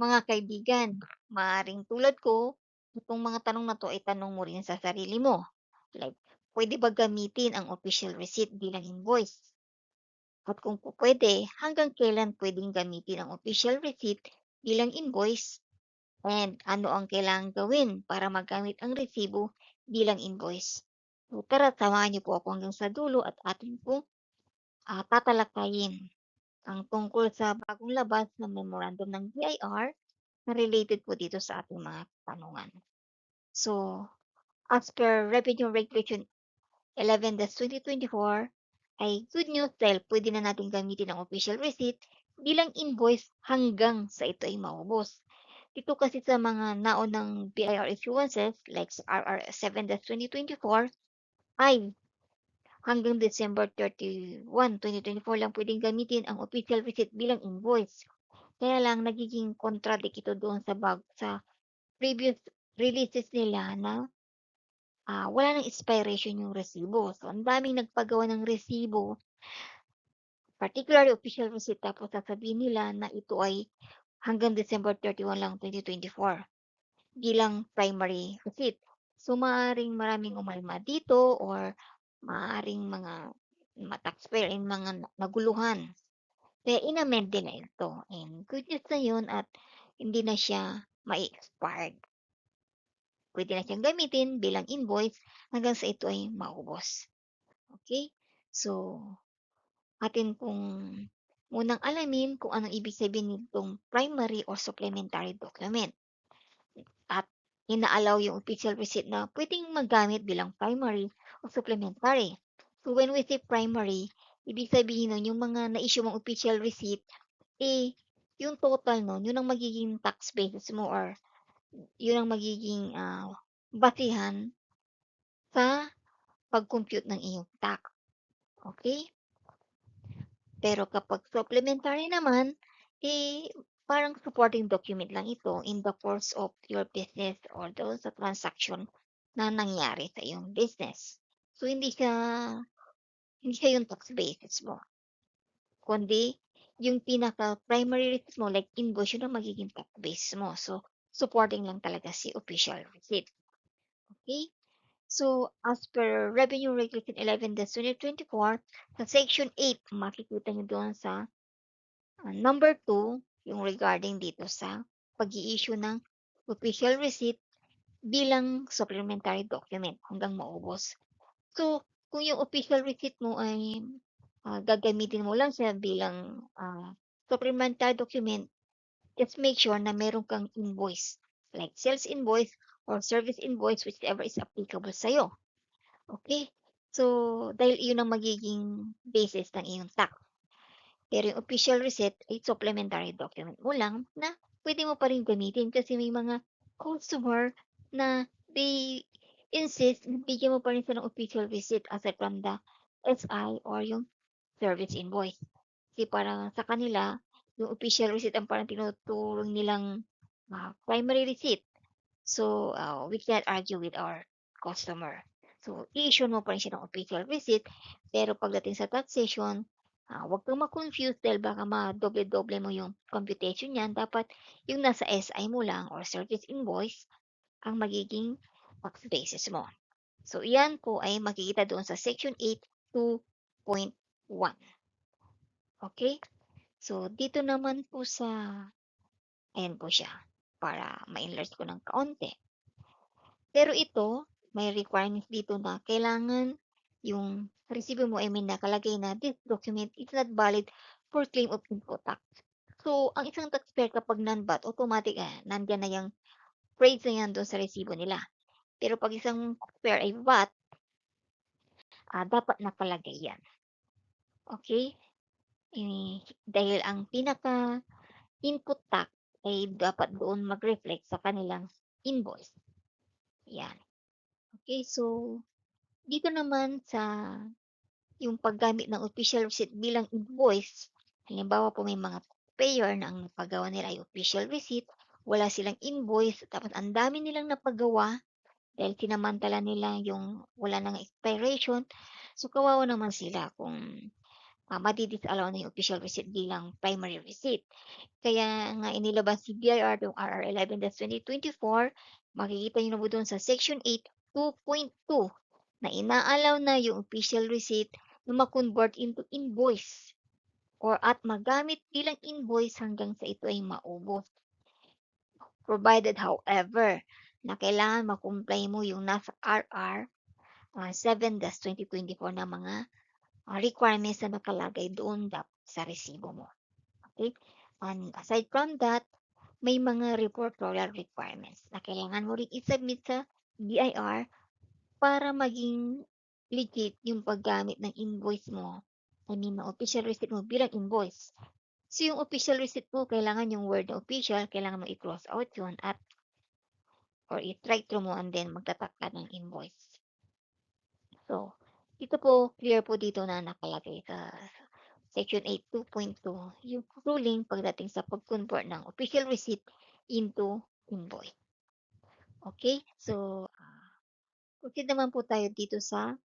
Mga kaibigan, maaaring tulad ko, itong mga tanong na 'to ay tanong mo rin sa sarili mo. Like, pwede ba gamitin ang official receipt bilang invoice? At kung pupuwede, hanggang kailan puwedeng gamitin ang official receipt bilang invoice? And ano ang kailangang gawin para magamit ang resibo bilang invoice? So tara, samahan niyo po ako hanggang sa dulo at atin pong tatalakayin ang tungkol sa bagong labas na memorandum ng BIR na related po dito sa ating mga katanungan. So, as per Revenue Regulation 11-2024, ay good news dahil pwede na natin gamitin ang official receipt bilang invoice hanggang sa ito ay maubos. Dito kasi sa mga naunang BIR issuances like sa RR 7-2024 ay hanggang December 31, 2024 lang pwedeng gamitin ang official receipt bilang invoice. Kaya lang nagiging contradict ito doon sa previous releases nila na wala ng expiration yung resibo. So, ang daming nagpagawa ng resibo, particularly official receipt, tapos sasabihin nila na ito ay hanggang December 31 lang, 2024 bilang primary receipt. So, maaaring maraming umalma dito or maaaring mga taxpayer and mga naguluhan. Kaya inamend nila ito. And good news na yun at hindi na siya mai-expired. Pwede na siyang gamitin bilang invoice hanggang sa ito ay maubos. Okay? So, atin pong munang alamin kung anong ibig sabihin nitong primary or supplementary document. At inaalaw yung official receipt na pwedeng magamit bilang primary o supplementary. So, when we say primary, ibig sabihin nun, yung mga na-issue mong official receipt, yung total nun, yun ang magiging tax basis mo or yun ang magiging basihan sa pag-compute ng iyong tax. Okay? Pero kapag supplementary naman, parang supporting document lang ito in the course of your business or doon sa transaction na nangyari sa iyong business. So, hindi siya yung tax basis mo, kundi yung pinaka-primary receipt mo, like invoice, yun ang magiging tax basis mo. So, supporting lang talaga si official receipt. Okay? So, as per Revenue Regulation 11-2024, sa Section 8, makikita nyo doon sa number 2, yung regarding dito sa pag-i-issue ng official receipt bilang supplementary document hanggang maubos. So, kung yung official receipt mo ay gagamitin mo lang siya bilang supplementary document, just make sure na meron kang invoice, like sales invoice or service invoice, whichever is applicable sa'yo. Okay? So, dahil iyon ang magiging basis ng iyong tax. Pero yung official receipt ay supplementary document mo lang na pwede mo pa rin gamitin kasi may mga customer na they insist na bigyan mo pa rin sila ng official receipt aside from the SI or yung service invoice. Kasi parang sa kanila, yung official receipt ang parang tinuturing nilang primary receipt. So, we can't argue with our customer. So, i-issue mo pa rin siya ng official receipt, pero pagdating sa taxation, huwag kang ma-confuse dahil baka madoble-doble mo yung computation niyan. Dapat yung nasa SI mo lang or service invoice ang magiging tax basis mo. So, iyan po ay makikita doon sa Section 8, 2.1. Okay? So, dito naman po ayan po siya, para ma-enlarge ko ng kaunti. Pero ito, may requirements dito na kailangan yung resibo mo ay may nakalagay na this document is not valid for claim of input tax. So, ang isang taxpayer kapag non-VAT, automatic nandyan na yung phrase na yan doon sa resibo nila. Pero pag isang taxpayer ay VAT, dapat nakalagay yan. Okay? Dahil ang pinaka-input tax ay dapat doon mag-reflect sa kanilang invoice. Yan. Okay, so dito naman sa yung paggamit ng official receipt bilang invoice, halimbawa po may mga payer na ang napagawa nila ay official receipt, wala silang invoice, tapos ang dami nilang napagawa dahil sinamantala nila yung wala nang expiration. So, kawawa naman sila kung madi-disallow na yung official receipt bilang primary receipt. Kaya nga inilabas si BIR yung RR 11-2024, makikita niyo na po doon sa Section 8, 2.2 na inaalaw na yung official receipt na ma-convert into invoice or at magamit bilang invoice hanggang sa ito ay maubos. Provided, however, na kailangan makumply mo yung nasa RR 7-2024 na mga requirements na nakalagay doon sa resibo mo. Okay? And aside from that, may mga reportorial requirements na kailangan mo rin i-submit sa BIR para maging legit yung paggamit ng invoice mo. I mean, ng official receipt mo bilang invoice. So, yung official receipt mo, kailangan yung word na official, kailangan mo i-cross out yun at or i-strike through mo and then magtatak ka ng invoice. So, dito po, clear po dito na nakalagay sa Section 8, 2.2, yung ruling pagdating sa pag-convert ng official receipt into invoice. Okay? So, proceed naman po tayo dito sa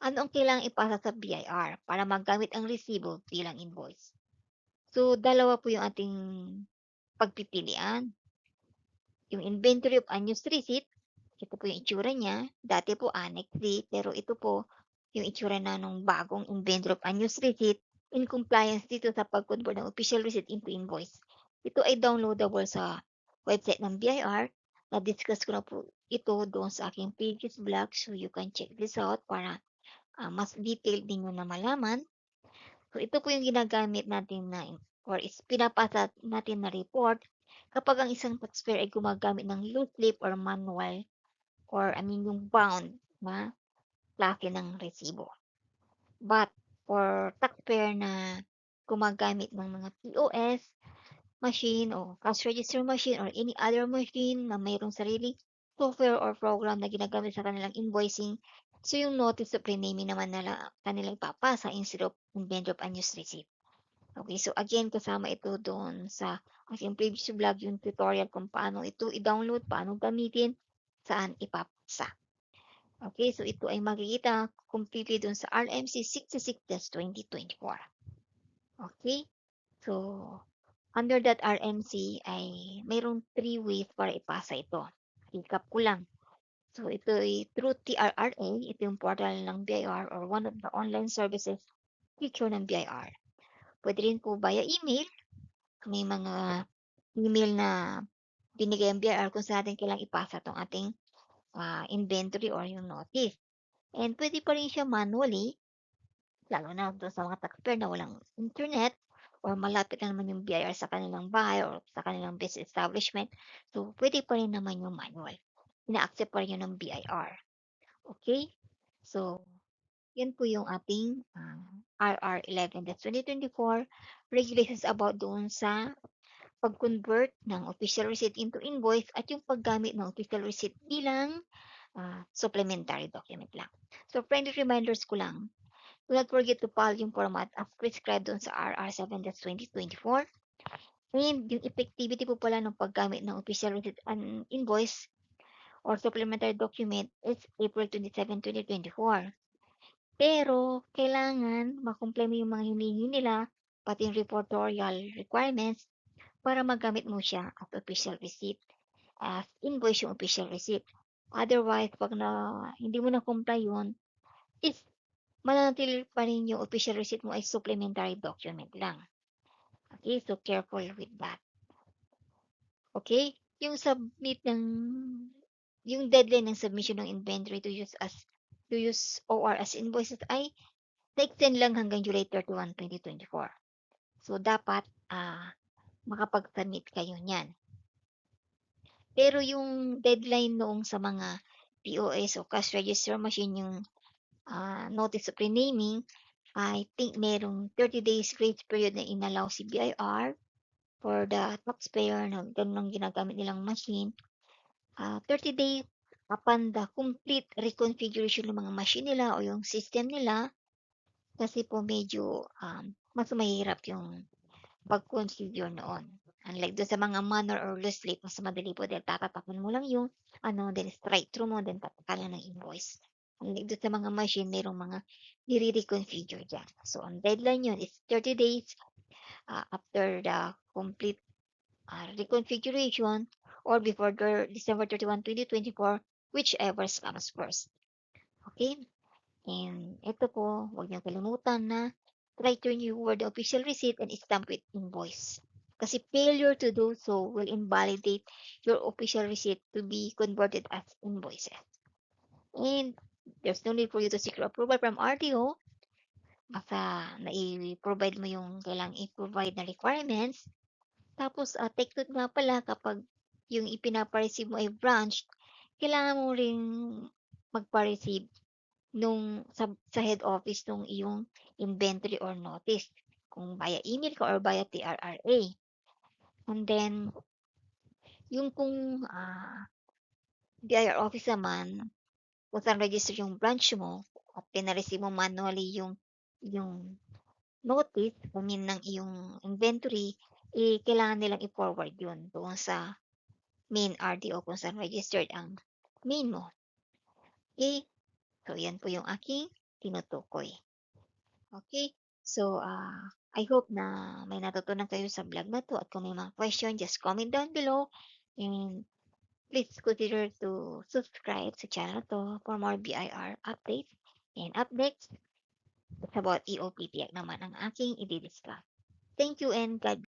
ano ang kailangang ipasa sa BIR para magamit ang resibo bilang invoice. So, dalawa po yung ating pagpipilian. Yung inventory of unused receipt, ito po yung itsura niya. Dati po Annex D, pero ito po yung itsura na nung bagong inventory of unused receipt in compliance dito sa pag-convert ng official receipt into invoice. Ito ay downloadable sa website ng BIR. Na-discuss ko na po ito doon sa aking previous vlog, so you can check this out para mas detailed ninyo na malaman. So, ito po yung ginagamit natin na or is pinapasa natin na report kapag ang isang taxpayer ay gumagamit ng loose leaf or manual or I mean yung bound na klase ng resibo. But for taxpayer na gumagamit ng mga POS machine o cash register machine or any other machine na mayroong sariling software or program na ginagamit sa kanilang invoicing, so yung notice of renaming naman nila kanilang papasa instead of inventory of unused receipt. Okay, so again, kasama ito doon sa aking previous vlog, yung tutorial kung paano ito i-download, paano gamitin, saan ipapasa. Okay, so ito ay makikita completely doon sa RMC 66-2024. Okay, so under that RMC ay mayroong 3 ways para ipasa ito. Recap ko lang. So ito ay through TRRA, ito yung portal ng BIR or one of the online services feature ng BIR. Pwede rin po via email. May mga email na binigay ang BIR kung saan natin kailangang ipasa itong ating inventory or yung notice. And pwede pa rin siya manually, lalo na doon sa mga taxpayer na walang internet or malapit lang naman yung BIR sa kanilang bahay or sa kanilang business establishment. So, pwede pa rin naman yung manual. Ina-accept pa rin yun ng BIR. Okay? So, yan po yung ating RR 11-2024 regulations about doon sa pag-convert ng official receipt into invoice at yung paggamit ng official receipt bilang supplementary document lang. So, friendly reminders ko lang, do not forget to file yung format as prescribed doon sa RR 7-2024. And yung effectivity po pala ng paggamit ng official receipt and invoice or supplementary document is April 27, 2024. Pero, kailangan makumply mo yung mga hinihingi nila, pati yung reportorial requirements, para magamit mo siya as official receipt, as invoice yung official receipt. Otherwise, pag hindi mo na-comply yun, is mananatili pa rin yung official receipt mo ay supplementary document lang. Okay, so careful with that. Okay, yung yung deadline ng submission ng inventory to use OR as invoices ay na-extend lang hanggang July 31, 2024. So, dapat makapag-submit kayo niyan. Pero yung deadline noong sa mga POS o cash register machine, yung notice of renaming, I think merong 30 days grace period na inallow si BIR for the taxpayer na ganun ang ginagamit nilang machine. 30 days upon the complete reconfiguration ng mga machine nila o yung system nila, kasi po medyo mas mahirap yung pag-configure noon. Unlike doon sa mga manner or loose leaf, mas madali po dahil tatatapan mo lang yung then straight through mo, then tatakan lang ng invoice. Dito sa mga machine merong mga nire-reconfigure diyan. So, ang deadline yun is 30 days, after the complete, reconfiguration or before the December 31, 2024, whichever comes first. Okay? And ito po, huwag niyong kalimutan na try to renew the official receipt and stamp with invoice. Kasi failure to do so will invalidate your official receipt to be converted as invoices. And there's no need for you to seek approval from RTO. Basta na-provide mo yung kailangang i-provide na requirements. Tapos, take note nga pala kapag yung ipinapa-receive mo ay branch, kailangan mo ring magpa-receive sa head office nung iyong inventory or notice, kung via email ka or via TRRA. And then, yung kung BIR office naman, kung saan register yung branch mo at pina-receive mo manually yung notice, I mean, ng iyong inventory, kailangan nilang i-forward yun doon sa main RDO kung saan registered ang main mo. Okay? So, yan po yung aking tinutukoy. Okay? So, I hope na may natutunan kayo sa vlog na to at kung may mga question, just comment down below and please consider to subscribe sa channel to for more BIR updates and updates about EOP tiyak naman ang aking i-discuss. Thank you and God